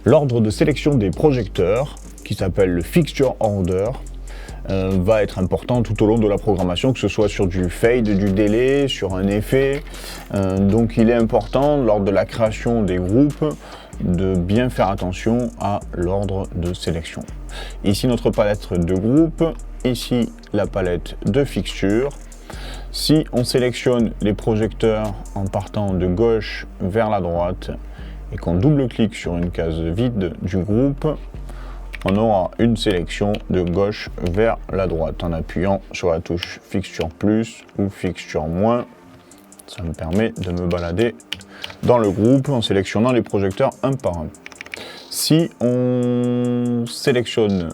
L'ordre de sélection des projecteurs, qui s'appelle le Fixture Order, va être important tout au long de la programmation, que ce soit sur du fade, du délai, sur un effet. Donc il est important lors de la création des groupes de bien faire attention à l'ordre de sélection. Ici notre palette de groupes, ici la palette de fixture. Si on sélectionne les projecteurs en partant de gauche vers la droite et qu'on double-clique sur une case vide du groupe, on aura une sélection de gauche vers la droite en appuyant sur la touche Fixture plus ou Fixture moins. Ça me permet de me balader dans le groupe en sélectionnant les projecteurs un par un. Si on sélectionne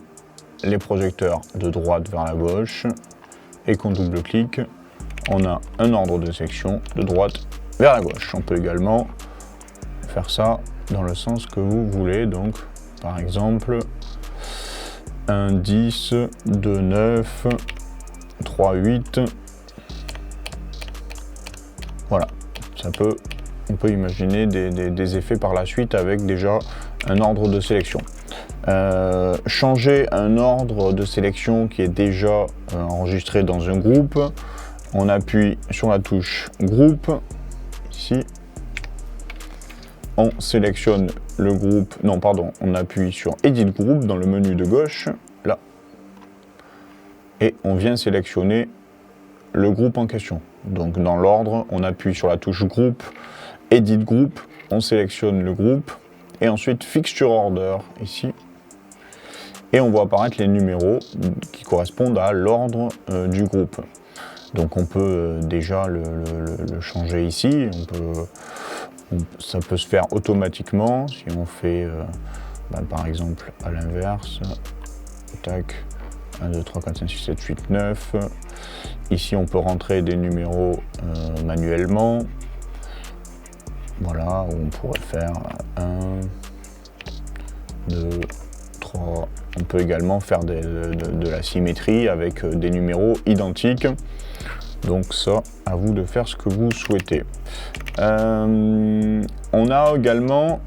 les projecteurs de droite vers la gauche et qu'on double-clique, on a un ordre de sélection de droite vers la gauche. On peut également faire ça dans le sens que vous voulez, donc par exemple 1, 10, 2, 9, 3, 8. Voilà, on peut imaginer des effets par la suite avec déjà un ordre de sélection. Changer un ordre de sélection qui est déjà enregistré dans un groupe, on appuie sur la touche groupe, ici, on sélectionne le groupe, non pardon, on appuie sur Edit Group dans le menu de gauche, là, et on vient sélectionner le groupe en question. Donc dans l'ordre, on appuie sur la touche groupe, Edit Group, on sélectionne le groupe, et ensuite Fixture Order, ici, et on voit apparaître les numéros qui correspondent à l'ordre du groupe. Donc on peut déjà le changer ici, ça peut se faire automatiquement si on fait par exemple à l'inverse, tac, 1, 2, 3, 4, 5, 6, 7, 8, 9. Ici on peut rentrer des numéros manuellement. Voilà, on pourrait faire 1, 2, 3. On peut également faire de la symétrie avec des numéros identiques. Donc ça, à vous de faire ce que vous souhaitez. On a également,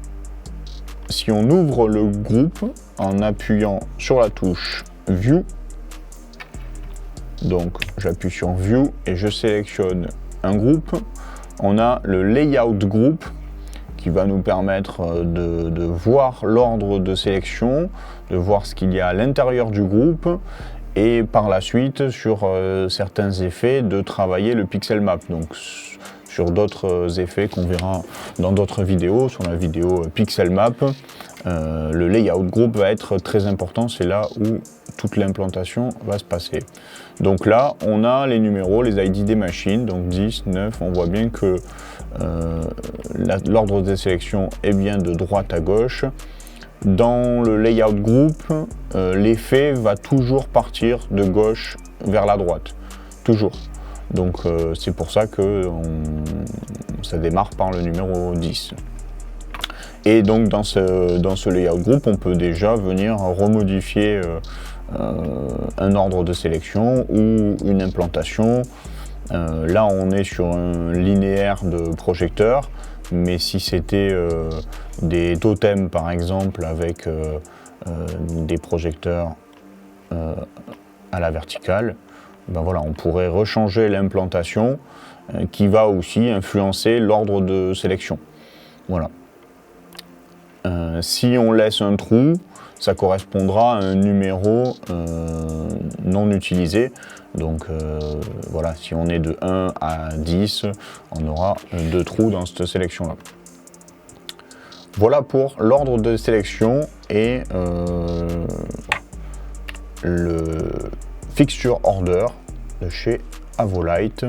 si on ouvre le groupe en appuyant sur la touche View, donc j'appuie sur View et je sélectionne un groupe, on a le Layout Group qui va nous permettre de voir l'ordre de sélection, de voir ce qu'il y a à l'intérieur du groupe, et par la suite, sur certains effets, de travailler le pixel map. Donc sur d'autres effets qu'on verra dans d'autres vidéos, sur la vidéo pixel map, le layout group va être très important. C'est là où toute l'implantation va se passer. Donc là, on a les numéros, les ID des machines, donc 10, 9, on voit bien que l'ordre de sélection est bien de droite à gauche. Dans le layout group, l'effet va toujours partir de gauche vers la droite, toujours. Donc c'est pour ça que ça démarre par le numéro 10. Et donc dans ce layout group, on peut déjà venir remodifier un ordre de sélection ou une implantation. Là on est sur un linéaire de projecteurs. Mais si c'était des totems par exemple avec des projecteurs à la verticale, ben voilà, on pourrait rechanger l'implantation qui va aussi influencer l'ordre de sélection. Voilà. Si on laisse un trou, ça correspondra à un numéro non utilisé. Donc voilà, si on est de 1 à 10, on aura 2 trous dans cette sélection-là. Voilà pour l'ordre de sélection et le Fixture Order de chez Avolite.